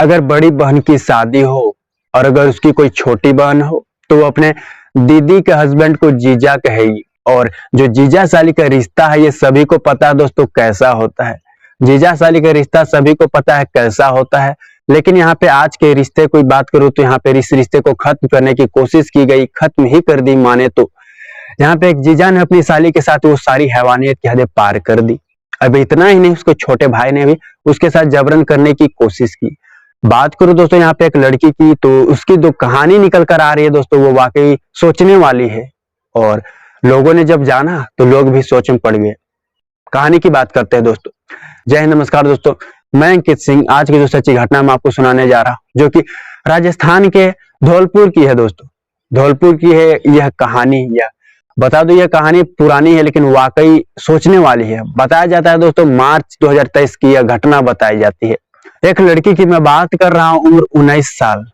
अगर बड़ी बहन की शादी हो और अगर उसकी कोई छोटी बहन हो तो वो अपने दीदी के हस्बैंड को जीजा कहेगी। और जो जीजा साली का रिश्ता है ये सभी को पता है दोस्तों कैसा होता है। जीजा साली का रिश्ता सभी को पता है कैसा होता है, लेकिन यहाँ पे आज के रिश्ते कोई बात करूँ तो यहाँ पे इस रिश्ते को खत्म करने की कोशिश की गई, खत्म ही कर दी माने तो। यहाँ पे एक जीजा ने अपनी साली के साथ वो सारी हैवानियत की हदें पार कर दी। अब इतना ही नहीं, उसके छोटे भाई ने भी उसके साथ जबरन करने की कोशिश की। बात करूं दोस्तों यहाँ पे एक लड़की की, तो उसकी जो कहानी निकल कर आ रही है दोस्तों वो वाकई सोचने वाली है। और लोगों ने जब जाना तो लोग भी सोच में पड़ गए। कहानी की बात करते हैं दोस्तों। जय हिंद, नमस्कार दोस्तों, मैं अंकित सिंह आज की जो सच्ची घटना मैं आपको सुनाने जा रहा हूँ, जो कि राजस्थान के धौलपुर की है दोस्तों। धौलपुर की है यह कहानी। यह बता दो, यह कहानी पुरानी है लेकिन वाकई सोचने वाली है। बताया जाता है दोस्तों मार्च 2023 की यह घटना बताई जाती है। एक लड़की की मैं बात कर रहा हूँ, उम्र 19 साल।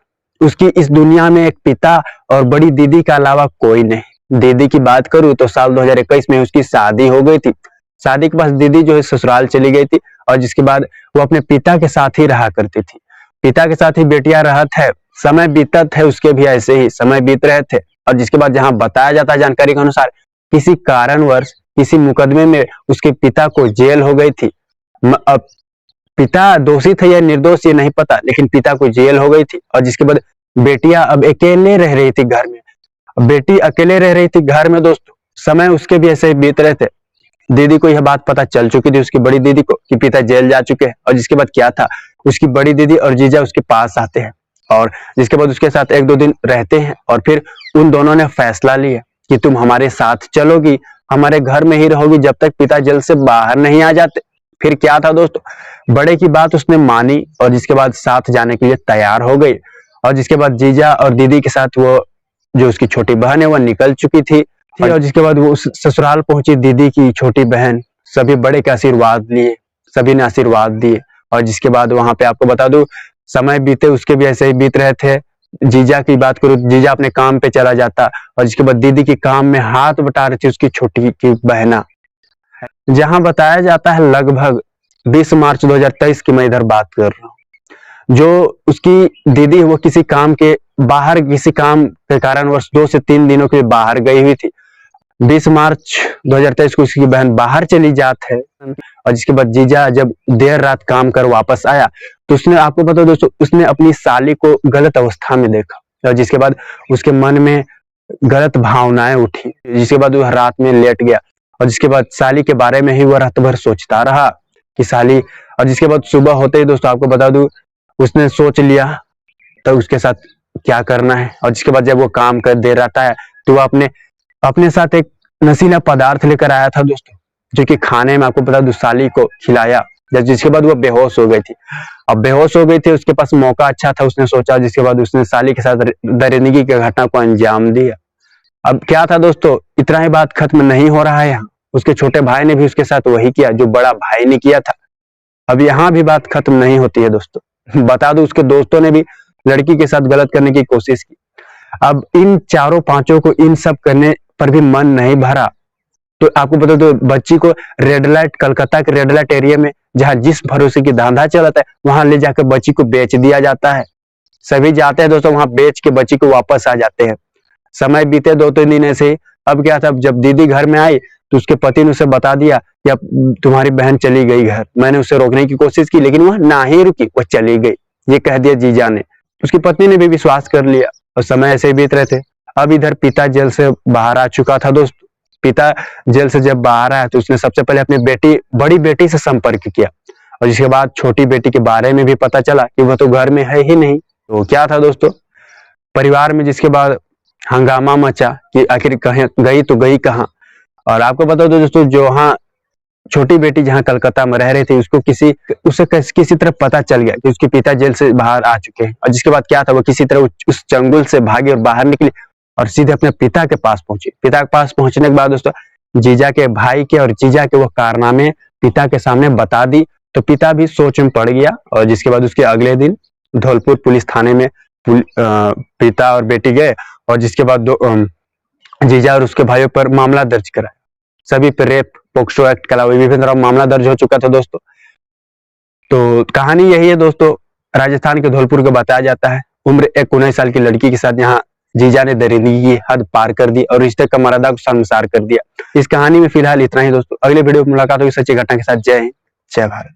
उसकी इस दुनिया में एक पिता और बड़ी दीदी के अलावा कोई नहीं। दीदी की बात करूँ तो साल 2021 में उसकी शादी हो गई थी। शादी के बाद दीदी जो है ससुराल चली गई थी और जिसके बाद वो अपने पिता के साथ ही रहा करती थी। पिता के साथ ही बेटियां रहत है, समय बीतत है, उसके भी ऐसे ही समय बीत रहे थे। और जिसके बाद जहां बताया जाता है जानकारी के अनुसार किसी कारणवश किसी मुकदमे में उसके पिता को जेल हो गई थी। अब पिता दोषी थे या निर्दोष ये नहीं पता, लेकिन पिता को जेल हो गई थी। और जिसके बाद बेटियां अब अकेले रह रही थी घर में। बेटी अकेले रह रही थी घर में दोस्तों, समय उसके भी ऐसे ही बीत रहे थे। दीदी को यह बात पता चल चुकी थी, उसकी बड़ी दीदी को, कि पिता जेल जा चुके हैं। और जिसके बाद क्या था, उसकी बड़ी दीदी और जीजा उसके पास आते हैं और जिसके बाद उसके साथ 1-2 दिन रहते हैं। और फिर उन दोनों ने फैसला लिया कि तुम हमारे साथ चलोगी, हमारे घर में ही रहोगी जब तक पिता जेल से बाहर नहीं आ जाते। फिर क्या था दोस्तों, बड़े की बात उसने मानी और जिसके बाद साथ जाने के लिए तैयार हो गई। और जिसके बाद जीजा और दीदी के साथ वो जो उसकी छोटी बहन है वो निकल चुकी थी। और जिसके बाद वो ससुराल पहुंची दीदी की छोटी बहन। सभी बड़े के आशीर्वाद लिए, सभी ने आशीर्वाद दिए। और जिसके बाद वहां पे आपको बता दूं समय बीते उसके भी ऐसे ही बीत रहे थे। जीजा की बात करूं, जीजा अपने काम पे चला जाता और जिसके बाद दीदी की काम में हाथ बटा रही थी उसकी छोटी की बहना। जहां बताया जाता है लगभग 20 मार्च 2023 की मैं इधर बात कर रहा हूँ। जो उसकी दीदी है वो किसी काम के बाहर, किसी काम के कारणवश 2 से 3 दिनों के लिए बाहर गई हुई थी। 20 मार्च 2023 को उसकी बहन बाहर चली जात है। और जिसके बाद जीजा जब देर रात काम कर वापस आया तो उसने, आपको पता दोस्तों, उसने अपनी साली को गलत अवस्था में देखा। और जिसके बाद उसके मन में गलत भावनाएं उठी, जिसके बाद वह रात में लेट गया। और जिसके बाद साली के बारे में ही वह रात भर सोचता रहा कि साली। और जिसके बाद सुबह होते ही दोस्तों आपको बता दूं उसने सोच लिया तो उसके साथ क्या करना है। और जिसके बाद जब वो काम कर देर आता है तो वह अपने साथ एक नशीला पदार्थ लेकर आया था दोस्तों, जो कि खाने में आपको बता दूं साली को खिलाया। जिसके बाद वो बेहोश हो गई थी। अब बेहोश हो गई थी, उसके पास मौका अच्छा था, उसने सोचा। जिसके बाद उसने साली के साथ दरिंदगी की घटना को अंजाम दिया। अब क्या था दोस्तों, इतना ही बात खत्म नहीं हो रहा है। यहाँ उसके छोटे भाई ने भी उसके साथ वही किया जो बड़ा भाई ने किया था। अब यहाँ भी बात खत्म नहीं होती है दोस्तों। बता दूं उसके दोस्तों ने भी लड़की के साथ गलत करने की कोशिश की। अब इन चारों पांचों को इन सब करने पर भी मन नहीं भरा तो आपको बता दो बच्ची को रेड लाइट, कलकत्ता के रेड लाइट एरिया में जहां जिस भरोसे की धंधा चलता है वहां ले जाकर बच्ची को बेच दिया जाता है। सभी जाते हैं दोस्तों वहां बेच के बच्ची को वापस आ जाते हैं। समय बीते 2-3 दिन ऐसे ही। अब क्या था, जब दीदी घर में आई तो उसके पति ने उसे बता दिया कि अब तुम्हारी बहन चली गई घर। मैंने उसे रोकने की कोशिश की लेकिन वह ना ही रुकी, वह चली गई, ये कह दिया जीजा ने। उसकी पत्नी ने भी विश्वास कर लिया और समय ऐसे ही बीत रहे थे। अब इधर पिता जेल से बाहर आ चुका था दोस्त। पिता जेल से जब बाहर आया तो उसने सबसे पहले अपनी बड़ी बेटी से संपर्क किया। और जिसके बाद छोटी बेटी के बारे में भी पता चला कि वह तो घर में है ही नहीं। तो क्या था दोस्तों, परिवार में जिसके बाद हंगामा मचा कि आखिर कहीं गई तो गई कहाँ। और आपको बता दो दोस्तों, जो हाँ छोटी बेटी जहाँ कलकत्ता में रह रही थी उसे किसी तरह पता चल गया कि उसके पिता जेल से बाहर आ चुके हैं। और जिसके बाद क्या था, वो किसी तरह उस चंगुल से भागी और बाहर निकली और सीधे अपने पिता के पास पहुंची। पिता के पास पहुंचने के बाद दोस्तों जीजा के भाई के और जीजा के वो कारनामे पिता के सामने बता दी तो पिता भी सोच में पड़ गया। और जिसके बाद उसके अगले दिन धौलपुर पुलिस थाने में पिता और बेटी गए और जिसके बाद जीजा और उसके भाइयों पर मामला दर्ज कराया। सभी पर रेप, पोक्सो एक्ट के अलावा विभिन्न तरह मामला दर्ज हो चुका था दोस्तों। तो कहानी यही है दोस्तों, राजस्थान के धौलपुर का बताया जाता है। उम्र 19 साल की लड़की के साथ यहाँ जीजा ने दरिंदगी की हद पार कर दी और रिश्ते का मर्यादा को शर्मसार कर दिया। इस कहानी में फिलहाल इतना ही दोस्तों। अगले वीडियो में मुलाकात होगी सच्ची घटना के साथ। जय हिंद, जय भारत।